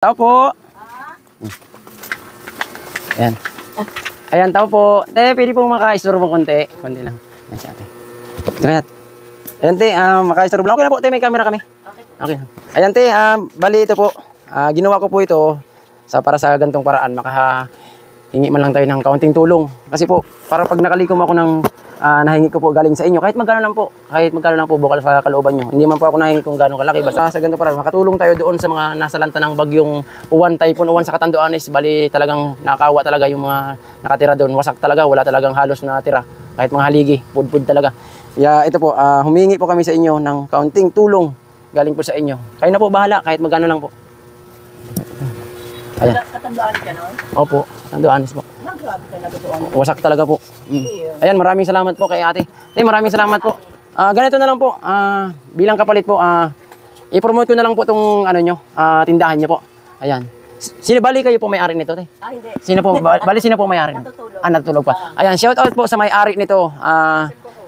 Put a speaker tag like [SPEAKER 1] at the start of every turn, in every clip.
[SPEAKER 1] Tao po. Ayan. Ayan, tao po. Pwede pong maka-istorbo konti. Konti lang. Ayan si ate. Ayan. Ayan, maka-istorbo lang. Okay na po, may camera kami. Okay. Ayan, bali ito po. Ginawa ko po ito para sa gantong paraan. Makahingi man lang tayo ng kaunting tulong. Kasi po, para pag nakalikom ako ng nahingi ko po galing sa inyo, kahit magkano lang po, bukal sa kalooban nyo. Hindi man po ako nahingi kung gano'ng kalaki. Basta sa ganito parang makatulong tayo doon sa mga nasa lanta ng bagyong Uwan, Typhoon Uwan sa Catanduanes. Bali talagang nakakawa talaga yung mga nakatira doon. Wasak talaga, wala talagang halos na tira. Kahit mga haligi, pudpud talaga. Kaya ito po, humingi po kami sa inyo ng kaunting tulong galing po sa inyo. Kayo na po bahala, kahit magkano lang po. Ayan.
[SPEAKER 2] Catanduanes ka noon?
[SPEAKER 1] Opo, Catanduanes po.
[SPEAKER 2] Grabe ka na doon.
[SPEAKER 1] Wasak talaga po. Ayan, maraming salamat po kay ate. Maraming salamat po. Ganito na lang po. Bilang kapalit po, i-promote ko na lang po itong tindahan niyo po. Ayan. Bali kayo po may-ari nito, te?
[SPEAKER 2] Hindi.
[SPEAKER 1] Sino po? Bali sino po may-ari? Natutulog pa. Ayan, shout out po sa may-ari nito.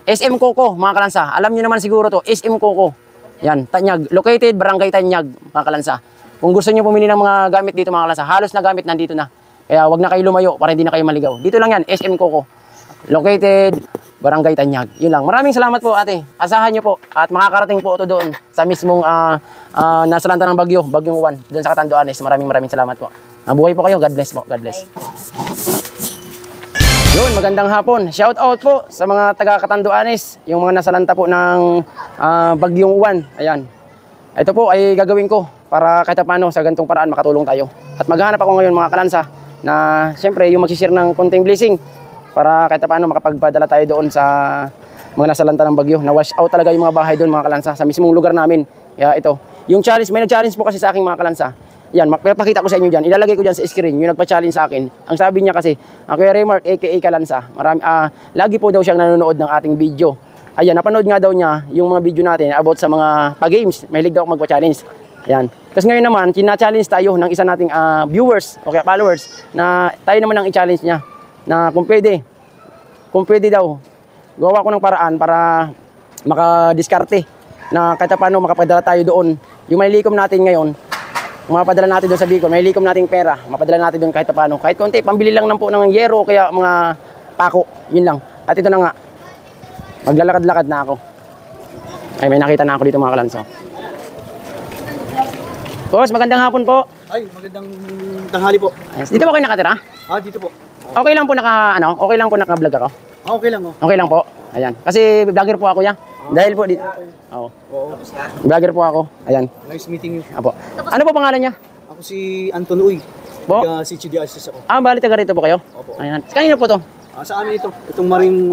[SPEAKER 1] SM Coco, mga kalansa. Alam niyo naman siguro to, SM Coco. Ayan, Tanyag. Located, Barangay Tanyag, mga kalansa. Kung gusto niyo pumili ng mga gamit dito, mga kalansa, halos na gamit nandito na. Kaya wag na kayo lumayo para hindi na kayo maligaw. Dito lang yan, SM Coco. Located, Barangay Tanyag. Yun lang. Maraming salamat po, ate. Asahan niyo po. At makakarating po ito doon sa mismong nasa lanta ng Bagyong Uwan, doon sa Catanduanes. Maraming salamat po. Mabuhay po kayo. God bless po. God bless. Yun, magandang hapon. Shout out po sa mga taga Catanduanes, yung mga nasa lanta po ng Bagyong Uwan. Ayan. Ito po ay gagawin ko para kahit paano sa gantong paraan makatulong tayo. At maghahanap ako ngayon mga kalansa na siyempre yung magsishare ng konting blessing para kahit paano makapagpadala tayo doon sa mga nasa lanta ng bagyo. Na-wash out talaga yung mga bahay doon mga kalansa sa mismong lugar namin. Kaya ito, yung challenge, may nag-challenge po kasi sa aking mga kalansa. Yan, magpapakita ko sa inyo dyan. Ilalagay ko dyan sa screen, yung nagpa-challenge sa akin. Ang sabi niya kasi, Kuya Raymark aka Kalansa, lagi po daw siyang nanonood ng ating video. Ayan, napanood nga daw niya yung mga video natin about sa mga pa-games. Mahilig daw ako magpa-challenge. Ayan. Tapos ngayon naman, kina-challenge tayo ng isa nating viewers o kaya followers na tayo naman ang i-challenge niya na kung pwede daw, gawa ko ng paraan para makadiskarte na kahit paano makapadala tayo doon. Yung may likom natin ngayon, mapadala natin doon sa Bicol, may likom nating pera, mapadala natin doon kahit paano. Kahit konti, pambili lang po ng yero o kaya mga pako, yun lang. At ito na nga, maglalakad-lakad na ako. Ay, may nakita na ako dito mga kalanso. Boss, magandang hapon po.
[SPEAKER 3] Ay, magandang tanghali po.
[SPEAKER 1] Dito po kayo nakatira?
[SPEAKER 3] Dito po.
[SPEAKER 1] Okay lang po okay lang po naka-vlog ako?
[SPEAKER 3] Okay lang oh.
[SPEAKER 1] Okay lang po. Ayan. Kasi vlogger po ako ya. Dahil po dito. Oo. Vlogger po ako. Ayan.
[SPEAKER 3] Nice meeting you.
[SPEAKER 1] Apo. Ano po pangalan niya?
[SPEAKER 3] Ako si Anton Uy.
[SPEAKER 1] Po?
[SPEAKER 3] Si Chidi Asis ako.
[SPEAKER 1] Bali taga rito po kayo?
[SPEAKER 3] Opo.
[SPEAKER 1] Ayan. Kanino po to?
[SPEAKER 3] Sa amin ito. Itong Marine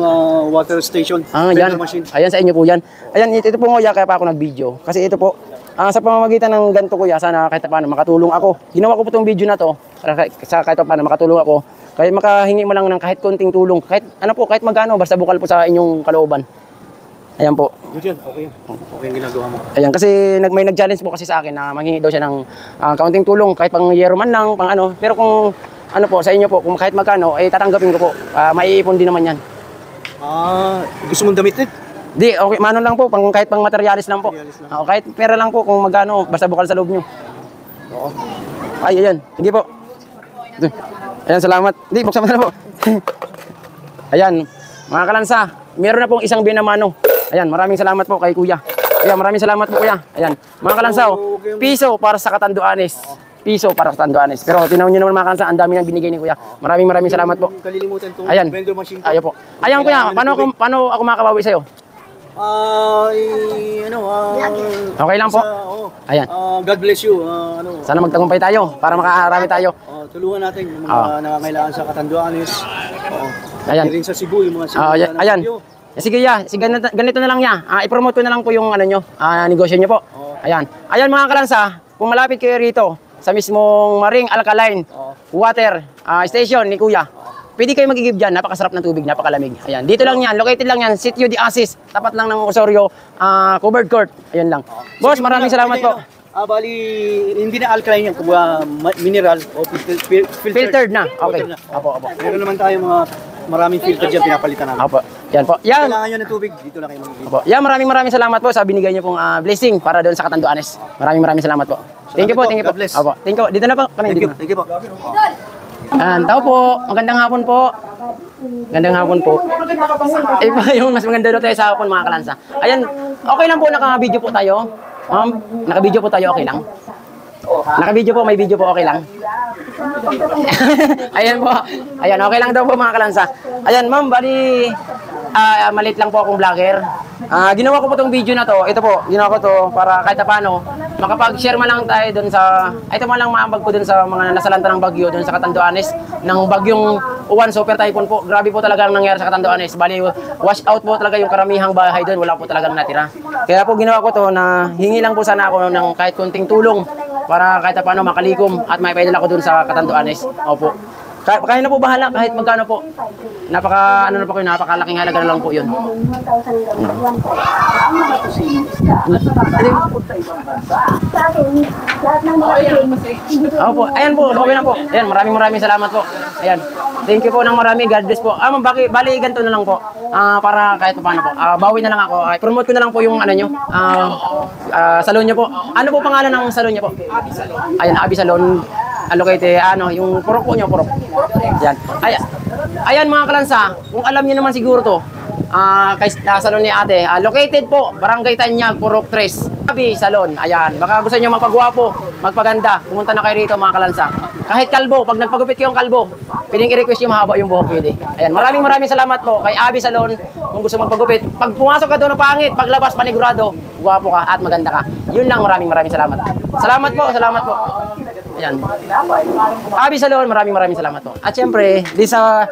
[SPEAKER 3] Water Station.
[SPEAKER 1] Yan.
[SPEAKER 3] Machine.
[SPEAKER 1] Ayan sa inyo po yan. Ayan, ito po nguya kaya pa ako nag-video. Kasi ito po, sa pamamagitan ng ganito kuya, sana kahit paano makatulong ako. Ginawa ko po itong video na to para kahit paano makatulong ako. Kahit makahingi mo lang ng kahit konting tulong. Kahit kahit magkano, basta bukal po sa inyong kalooban. Ayan po.
[SPEAKER 3] Good yan. Okay yan. Okay yung ginagawa mo.
[SPEAKER 1] Ayan, kasi may nag-challenge po kasi sa akin na manghingi daw siya ng kaunting tulong. Kahit pang yero man lang, pang ano. Pero kung sa inyo po, kung kahit magkano, tatanggapin ko po. Maiipon din naman yan.
[SPEAKER 3] Gusto mong damit din?
[SPEAKER 1] Di, okay, mano lang po, kahit pang materialis lang po.
[SPEAKER 3] Materialis lang.
[SPEAKER 1] Kahit pera lang po kung magkano, basta bukal sa loob nyo.
[SPEAKER 3] Oo.
[SPEAKER 1] Ay, ayan. Hindi po. Ayan, salamat. Hindi, buksan mo na po. Ayan, mga kalansa, meron na pong isang binamano. Ayan, maraming salamat po kay kuya. Ayan, maraming salamat po kuya. Ayan, mga kalansa, piso para sa Catanduanes. Piso para sa Catanduanes. Pero tinaw nyo naman mga kalansa, ang dami nang binigay ni kuya. Maraming salamat po.
[SPEAKER 3] Kalilimutan itong
[SPEAKER 1] Ayan.
[SPEAKER 3] vendor machine ko.
[SPEAKER 1] Ayan po. Ayan kuya, paano ako makabawi sa'yo? Okay lang po. Ayan.
[SPEAKER 3] God bless you.
[SPEAKER 1] Sana magtagumpay tayo para makaharami tayo.
[SPEAKER 3] Tulungan natin yung mga nangangailangan sa Catanduanes.
[SPEAKER 1] Ayan.
[SPEAKER 3] Rin sa Cebu, yung mga
[SPEAKER 1] ayan. Sige ya, ganito na lang ya. I-promote ko na lang po yung negosyo niyo po. Ayan. Ayan mga kalansa, kung malapit kayo rito sa mismong Maring Alkaline Water Station ni Kuya. Pwede kayo mag-igib dyan, napakasarap ng tubig, napakalamig. Ayan, dito lang yan, located lang yan, Sitio de Asis, tapat lang ng Osorio, covered court. Ayan lang. Boss, maraming salamat po.
[SPEAKER 3] Bali, hindi na alkaline yan, kumbaga mineral o
[SPEAKER 1] Filtered na. Okay. Apo.
[SPEAKER 3] Meron naman tayo maraming filter dyan, pinapalitan namin.
[SPEAKER 1] Apo. Yan po. Yan.
[SPEAKER 3] Kailangan nyo ng tubig, dito lang kayo mag-igib.
[SPEAKER 1] Apo. Yan, maraming salamat po sa binigay niyo pong blessing para doon sa Catanduanes. Maraming salamat po. Thank you po, thank you po.
[SPEAKER 3] God bless.
[SPEAKER 1] Opo, thank you. Dito na po kami.
[SPEAKER 3] Thank you.
[SPEAKER 1] Dito.
[SPEAKER 3] Thank you po.
[SPEAKER 1] Tao po. Magandang hapon po. Magandang hapon po. Iba yung mas maganda daw tayo sa hapon mga kalansa. Ayan, okay lang po naka-video po tayo. Ma'am, naka-video po tayo, okay lang. Naka-video po, may video po, okay lang. Ayan po. Ayan, okay lang daw po mga kalansa. Ayan, ma'am, bali maliit lang po akong vlogger. Ginawa ko po tong video na to. Ito po, ginawa ko to para kahit paano makapag-share man lang tayo dun sa ito man lang maambag po dun sa mga nasalanta ng bagyo dun sa Catanduanes ng bagyong Uwan, super typhoon po. Grabe po talaga ang nangyari sa Catanduanes. Bali, wash out po talaga yung karamihang bahay doon. Wala po talagang natira. Kaya po ginawa ko to na hingi lang po sana ako ng kahit kunting tulong para kahit paano makalikom at maipaidala ko dun sa Catanduanes. Opo. Kaya na po bahala kahit magkano po. Napakalaking halaga na lang po 'yun. Opo, ayan po, okay lang po. Ayan, maraming salamat po. Ayan. Thank you po ng marami. God bless po. Ma'am, bali ganito na lang po. Para kahit paano po. Bawi na lang ako. Promote ko na lang po yung ano nyo. Salon nyo po. Ano po pangalan ng salon nyo po? Abi Salon. Ayan, Abi Salon. Located, yung purok po nyo, purok. Ayan. Ayan mga kalansa, kung alam niyo naman siguro to, kay salon ni ate, located po, Barangay Tanyag, Purok 3. Abi Salon, ayan. Baka gusto niyo magpagwapo, magpaganda, pumunta na kayo rito mga kalansa. Kahit kalbo, pag nagpagupit kayong kalbo, pwedeng i-request yung mahaba yung buhok pwede. Ayan, maraming salamat po kay Abi Salon. Kung gusto magpagupit, pag pumasok ka doon ng pangit, paglabas panigurado, gwapo ka at maganda ka. Yun lang, maraming salamat. Salamat po. Ayan. Abi Salon, maraming salamat po. At syempre, di sa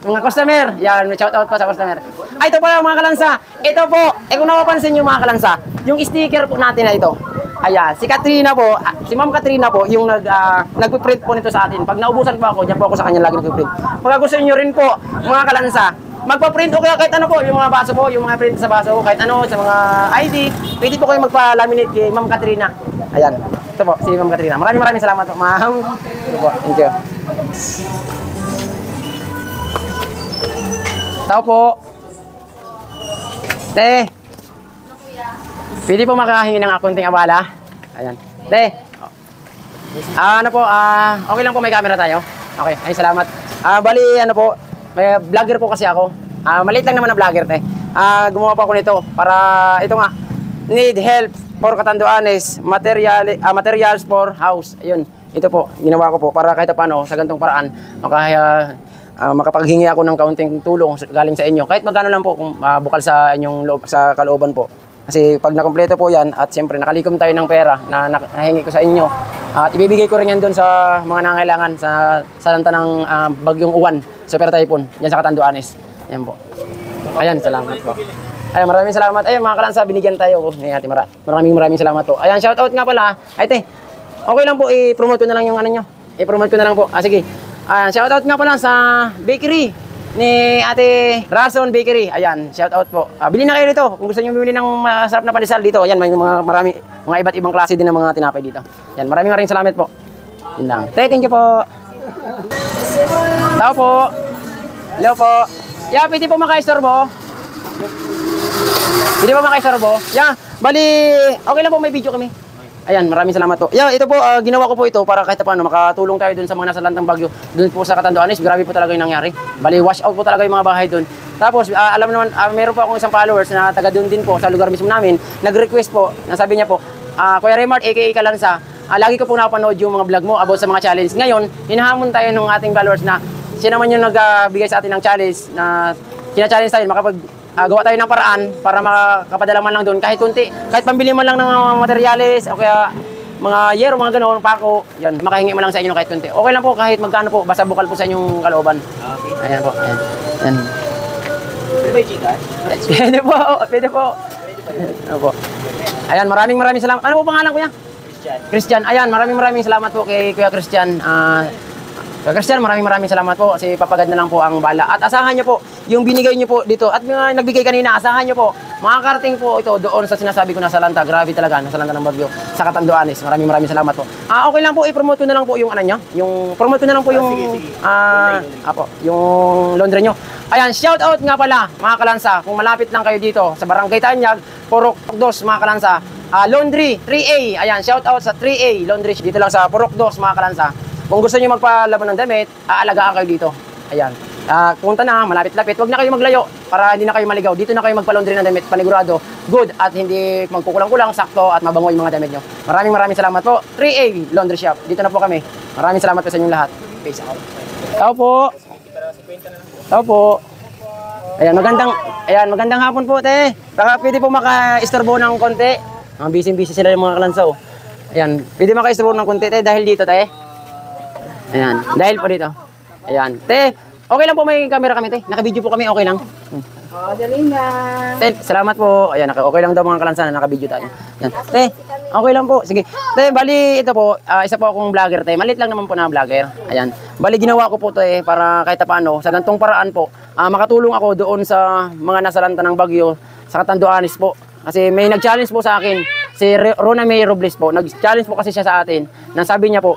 [SPEAKER 1] mga customer, yan, shout out po sa customer. Ay, ito po mga kalansa. Ito po, kung napapansin nyo mga kalansa, yung sticker po natin na ito. Ayan, si Katrina po, si Ma'am Katrina po, yung nagpiprint po nito sa atin. Pag naubusan po ako, dyan po ako sa kanya lagi nagpiprint. Pag gusto nyo rin po, mga kalansa, magpa-print o kaya kahit ano po, yung mga baso po, yung mga print sa baso, kahit ano, sa mga ID, pwede po kayo magpa-laminate kay Ma'am Katrina. Ayan. Ito po, si Ma'am Katrina. Maraming salamat po, ma'am. Ito po, thank you. Tao po. Te. Pwede po makahingi ng akunting abala. Ayan. Te. Ano po, okay lang po may camera tayo. Okay, ay salamat. Bali, ano po, may vlogger po kasi ako. Maliit lang naman na vlogger, te. Gumawa po ako nito para, ito nga, need help for Catanduanes, materials for house. Ayun, ito po, ginawa ko po para kahit paano sa ganitong paraan makapaghingi ako ng kaunting tulong galing sa inyo. Kahit magkano lang po kung bukal sa inyong loob, sa kalooban po. Kasi pag nakompleto po yan at siyempre nakalikom tayo ng pera na nahingi ko sa inyo at ibibigay ko rin yan doon sa mga nangangailangan sa salanta ng bagyong Uwan, super typhoon, yan sa Catanduanes. Yan po. Ayan, salamat po. Ayan, maraming salamat. Ayan, mga kalansa, binigyan tayo ni Ate Mara. Maraming salamat po. Ayan, shoutout nga pala. Ay, te, okay lang po, i-promote ko na lang yung ano nyo. I-promote ko na lang po. Sige. Ayan, shoutout nga pala sa bakery ni Ate Rason Bakery. Ayan, shoutout po. Bili na kayo dito. Kung gusto nyo bumili ng masarap na pandesal dito. Ayan, may mga iba't ibang klase din ng mga tinapay dito. Ayan, maraming salamat po. Yun lang. Te, thank you po. Tao po. Hello po. Yeah, pwede po maka-istorbo. Hindi ba makaisarbo? Bali, okay lang po may video kami. Ayan, maraming salamat po. Ito po, ginawa ko po ito para kahit paano makatulong tayo dun sa mga nasalantang bagyo. Dun po sa Catanduanes, grabe po talaga yung nangyari. Bali, wash out po talaga yung mga bahay dun. Tapos, alam naman, meron po akong isang followers na taga dun din po sa lugar mismo namin. Nag-request po, nasabi niya po, Kuya Raymart, aka Kalansa, lagi ko po napanood yung mga vlog mo about sa mga challenge. Ngayon, hinahamon tayo ng ating followers na siya naman yung nagbigay sa atin ng challenge na kina-challenge tayo, gawa tayo ng paraan para makapadala man lang doon kahit kunti, kahit pambili man lang ng materyales o kaya mga yero, mga ganoon, pako, yan, makahingi man lang sa inyo kahit kunti. Okay lang po kahit magkano po, basta bukal po sa inyong kalooban. Okay. Ayan po, ayan. Ayan.
[SPEAKER 3] Pwede ba i-Gcash?
[SPEAKER 1] Pwede po. Ano po. Ayan, maraming salamat. Ano po pangalan, kuya? Christian. Ayan, maraming salamat po kay Kuya Christian. Christian, maraming salamat po kasi papagad na lang po ang bala. At asahan nyo po, yung binigay nyo po dito at mga nagbigay kanina, asahan nyo po, makakarating po ito doon sa sinasabi ko na salanta. Grabe talaga, nasalanta ng bagyo sa Catanduanes. Maraming salamat po. Okay lang po, i-promote ko na lang po yung ano nyo. Promote ko na lang po yung, yung laundry nyo. Ayan, shout out nga pala, mga kalansa. Kung malapit lang kayo dito sa Barangay Tanyag, Purok 2, mga kalansa. Laundry 3A. Ayan, shout out sa 3A Laundry dito lang sa Purok Dos, mga kalansa. Kung gusto niyo magpalaban ng damit, aalagaan kayo dito. Ayan. Punta na, malapit-lapit. Huwag na kayo maglayo para hindi na kayo maligaw. Dito na kayo magpa-laundry ng damit, panigurado. Good at hindi magkukulang-kulang, sakto at mabango yung mga damit nyo. Maraming salamat po. 3A Laundry Shop. Dito na po kami. Maraming salamat po sa inyong lahat. Peace out. Tao po. Tao po. Ayan, magandang hapon po, te. Baka pwede po maka-istorbo ng konti. Mga busy sila yung mga kalansaw. Ayan, pwede maka-istorbo ng konti, te, dahil dito, te. Ayan, dahil po dito. Ayan, te, okay lang po may camera kami, te. Naka-video po kami, okay lang.
[SPEAKER 2] Dali na.
[SPEAKER 1] Te, salamat po. Ayan, okay lang daw mga kalansan na naka-video tayo. Ayan, te, okay lang po. Sige. Te, bali, ito po, isa po akong vlogger, te. Malit lang naman po na vlogger. Ayan, bali, ginawa ko po to, para kahit paano, sa gantong paraan po, makatulong ako doon sa mga nasalanta ng bagyo sa Catanduanes po. Kasi may nag-challenge po sa akin, si Rona May Robles po. Nag-challenge po kasi siya sa atin. Nang sabi niya po,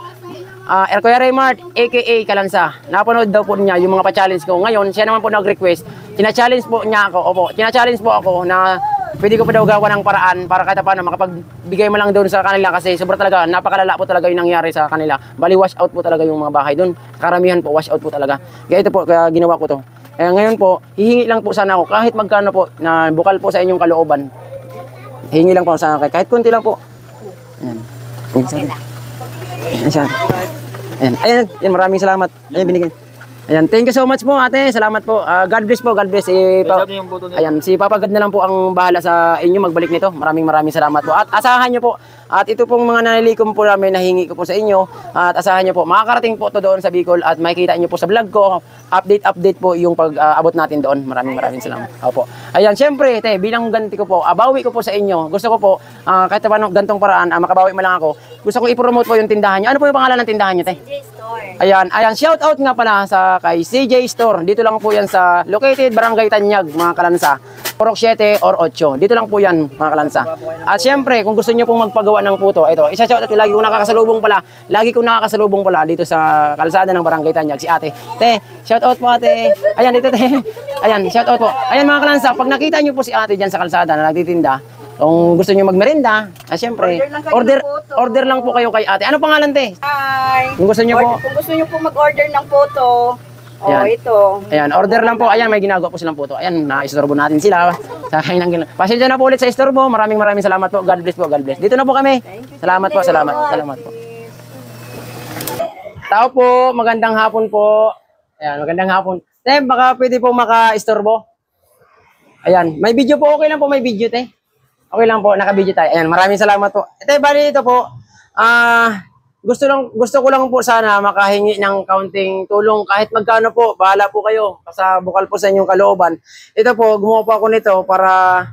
[SPEAKER 1] Kuya Raymart, aka Kalansa, napanood daw po niya yung mga pa-challenge ko. Ngayon, siya naman po nag-request. Tina-challenge po niya ako. Opo, tina-challenge po ako na pwede ko pa daw gawa ng paraan para kahit paano makapagbigay mo lang doon sa kanila kasi sobra talaga, napakalala po talaga yung nangyari sa kanila. Bali, wash out po talaga yung mga bahay doon. Karamihan po, wash out po talaga. Kaya ito po, kaya ginawa ko to. Ngayon po, hihingi lang po sana ako kahit magkano po na bukal po sa inyong kalooban. Hihingi lang po sana kahit konti lang po. Ayan. Ayan, maraming salamat. Ayan, binigay. Ayan, thank you so much po, ate. Salamat po. God bless po, God bless. Ayan, si Papa God na lang po ang bahala sa inyo magbalik nito. Maraming salamat po. At asahan nyo po, at ito pong mga nanilikom po namin, nahingi ko po sa inyo. At asahan nyo po, makakarating po to doon sa Bicol at makikita nyo po sa vlog ko. Update po yung pag-abot natin doon. Maraming salamat. Opo. Ayan, syempre, te, bilang ganti ko po, bawi ko po sa inyo. Gusto ko po, kahit paano gantong paraan, makabawi mo lang ako. Gusto ko i-promote po yung tindahan nyo. Ano po yung pangalan ng tindahan nyo, te?
[SPEAKER 2] CJ Store.
[SPEAKER 1] Ayan, shout out nga pala sa kay CJ Store. Dito lang po yan sa located Barangay Tanyag, mga kalansa. Purok 7 or 8. Dito lang po yan, mga kalansa. At syempre, kung gusto niyo pong magpagawa ng puto, ito, isa-shout out, lagi kong nakakasalubong pala dito sa kalsada ng Barangay Tanyag, si ate. Te, shout out po, ate. Ayan, dito, te. Ayan, shout out po. Ayan, mga kalansa, pag nakita niyo po si ate dyan sa kalsada na nagtitinda, kung gusto niyo magmerenda, syempre, order lang po kayo kay ate. Ano pangalan, te?
[SPEAKER 2] Hi.
[SPEAKER 1] Kung gusto niyo po,
[SPEAKER 2] Kung gusto niyo po mag-order ng photo, ito.
[SPEAKER 1] ayan, order lang po. Ayan, may ginagawa po silang puto. Ayan, na-istorbo natin sila. Sa kanilang pasensya na po ulit sa istorbo. Maraming salamat po. God bless po, God bless. Dito na po kami. Salamat po, salamat po. Tao po, magandang hapon po. Ayan, magandang hapon. Te, baka pwede po maka-istorbo. Ayan, may video po. Okay lang po, may video, te. Okay lang po, naka-video tayo. Ayan, maraming salamat po. Te, bali ito po. Gusto ko lang po sana makahingi ng kaunting tulong kahit magkano po, bahala po kayo sa bukal po sa inyong kalooban. Ito po, gumawa po ako nito para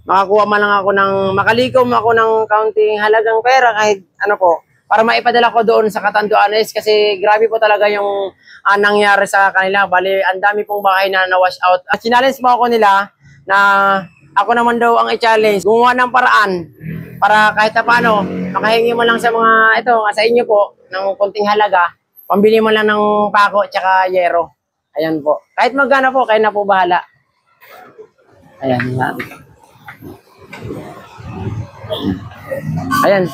[SPEAKER 1] makakuha man lang ako makalikom ako ng kaunting halagang pera kahit ano po, para maipadala ko doon sa Catanduanes kasi grabe po talaga yung nangyari sa kanila. Bali, ang dami pong bahay na na-wash out. At challenge po ako nila na ako naman daw ang i-challenge, gumawa ng paraan para kahit paano, makahingi mo lang sa mga, ito, sa inyo po, ng konting halaga, pambili mo lang ng pako at saka yero. Ayan po. Kahit magkano po, kayo na po bahala. Ayan.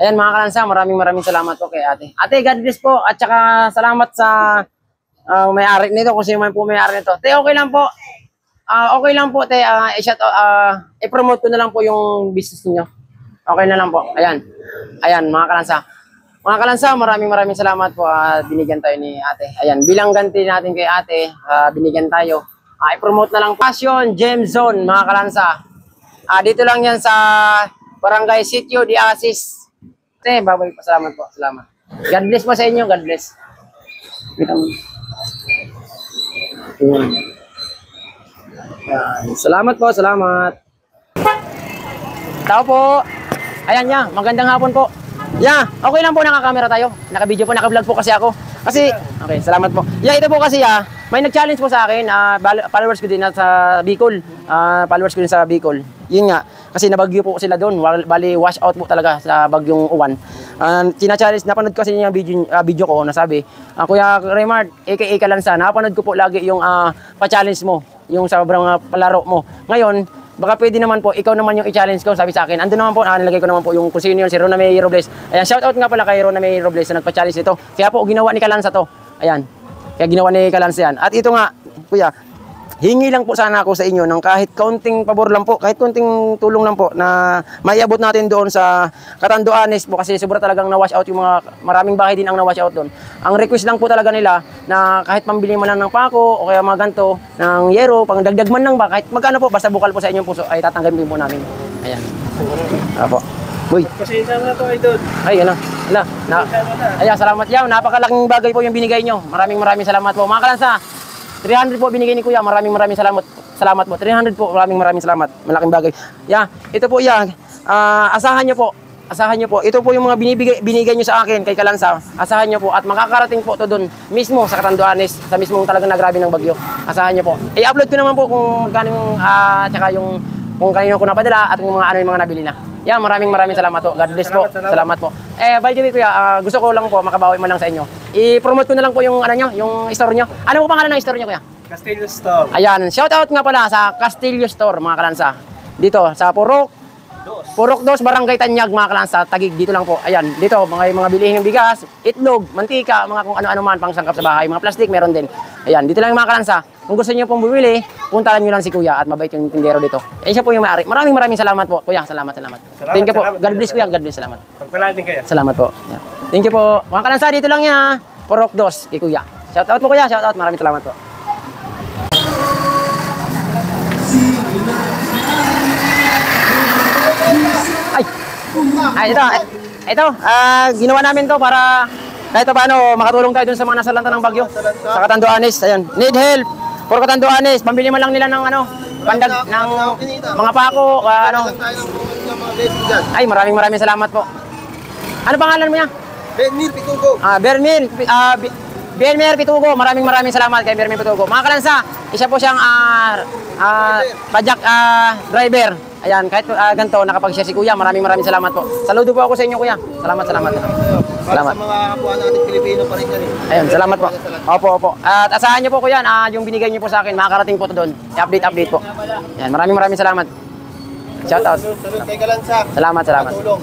[SPEAKER 1] Ayan mga kalansa, maraming salamat po kay ate. Ate, God bless po. At saka salamat sa may-ari nito, kung sino man po may-ari nito. Te, okay lang po. Okay lang po, te. I-promote ko na lang po yung business niyo. Okay na lang po. Ayan, mga kalansa. Mga kalansa, maraming salamat po. Binigyan tayo ni ate. Ayan, bilang ganti natin kay ate, binigyan tayo. I-promote na lang Passion Gem Zone, mga kalansa. Dito lang yan sa Barangay Sitio de Asis. Te, babay po. Salamat po. Salamat. God bless po sa inyo. God bless. Salamat po, salamat. Tao po. Ayan niya, magandang hapon po. Yeah, okay lang po, nakakamera tayo. Naka-video po, naka-vlog po kasi ako. Kasi, okay, salamat po. Yeah, ito po kasi may nag-challenge po sa akin. Followers ko din sa Bicol. Yun nga, kasi nabagyo po sila doon. Bali, wash out po talaga sa bagyong uwan. Tina-challenge, napanood ko kasi yung video ko, nasabi, Kuya Raymart, aka Kalansa, napanood ko po lagi yung pa-challenge mo, yung sa sobrang palaro mo. Ngayon, baka pwede naman po, ikaw naman yung i-challenge ko, sabi sa akin. Andun naman po, nilagay ko naman po yung kung sino yun, si Rona May Robles. Ayan, shout out nga pala kay Rona May Robles na nagpa-challenge nito. Kaya po, ginawa ni Kalansa to. Ayan, kaya ginawa ni Kalansa yan. At ito nga, kuya, hingi lang po sana ako sa inyo ng kahit kaunting pabor lang po, kahit kaunting tulong lang po na maiabot natin doon sa Catanduanes po kasi sobra talagang na-wash out yung mga maraming bahay din ang na-wash out doon. Ang request lang po talaga nila na kahit pambili man lang ng pako o kaya mga ganto ng yero, pang dagdag man lang ba, kahit magkano po, basta bukal po sa inyong puso ay tatanggapin po namin. Ayan. Apo. Uy.
[SPEAKER 3] Pasensya na to, idol.
[SPEAKER 1] Ay, ano? Ayan, salamat yaw. Napakalaking bagay po yung binigay nyo. Maraming salamat po. Mga Kalansa, 300 po binigay ni Kuya. Maraming salamat. Salamat po. 300 po. Maraming salamat. Malaking bagay. Yeah, ito po yan. Asahan niyo po. Asahan niyo po. Ito po yung mga binigay niyo sa akin kay Kalansa. Asahan niyo po at makakarating po to doon mismo sa Catanduanes, sa mismong talagang nagrabe ng bagyo. Asahan niyo po. I-upload ko naman po kung magkano tsaka yung kung kanino ko napadala at kung yung mga nabili na. Yeah, maraming salamat po. God bless po. Salamat po. By the way, Kuya, gusto ko lang po makabawi man lang sa inyo. I-promote ko na lang po yung yung store niyo. Ano po pangalan ng store niyo, Kuya?
[SPEAKER 3] Castillo Store.
[SPEAKER 1] Ayan, shout out nga pala sa Castillo Store, mga Kalansa. Dito sa Purok 2, Barangay Tanyag, mga Kalansa, Taguig, dito lang po. Ayan, dito mga bilihin ng bigas, itlog, mantika, mga kung ano-ano man pang sangkap sa bahay, mga plastic meron din. Ayan, dito lang yung mga Kalansa. Kung gusto niyo pong bumili, puntahan niyo lang si Kuya at mabait yung tindero dito. Ayan siya po yung may-ari. Maraming salamat po, Kuya. Salamat. Thank you po. God bless, Kuya. God bless, salamat.
[SPEAKER 3] Pagpalain kayo.
[SPEAKER 1] Salamat po. Ayan. Thank you po. Mga Kalansa, dito lang yan. Purok 2, kay Kuya. Shout out po, Kuya. Shout out. Maraming salamat po. Ay, ito, ginawa namin to para kahit paano makatulong tayo dun sa mga nasalanta ng bagyo sa Catanduanes. Ayan, need help for Catanduanes. Pambili man lang nila ng pandag ng mga pako, Ay, maraming salamat po. Ano pangalan mo yan?
[SPEAKER 4] Bermir Pitugo.
[SPEAKER 1] Bermir Pitugo. Maraming salamat kay Bermir Pitugo. Mga Kalansa, isa po siyang pajak driver. Ayan, kahit ganito, nakapag-share si Kuya. Maraming salamat po. Saludo po ako sa inyo, Kuya. Salamat.
[SPEAKER 4] Para sa mga kapwa natin Pilipino pa rin yan eh.
[SPEAKER 1] Ayun, salamat po. Opo. At asahan niyo po, Kuya, yung binigay niyo po sa akin, makakarating po to doon. I-update po. Ayan, maraming salamat. Shout out.
[SPEAKER 4] Sunod kay Kalansa.
[SPEAKER 1] Salamat.
[SPEAKER 4] Tulong.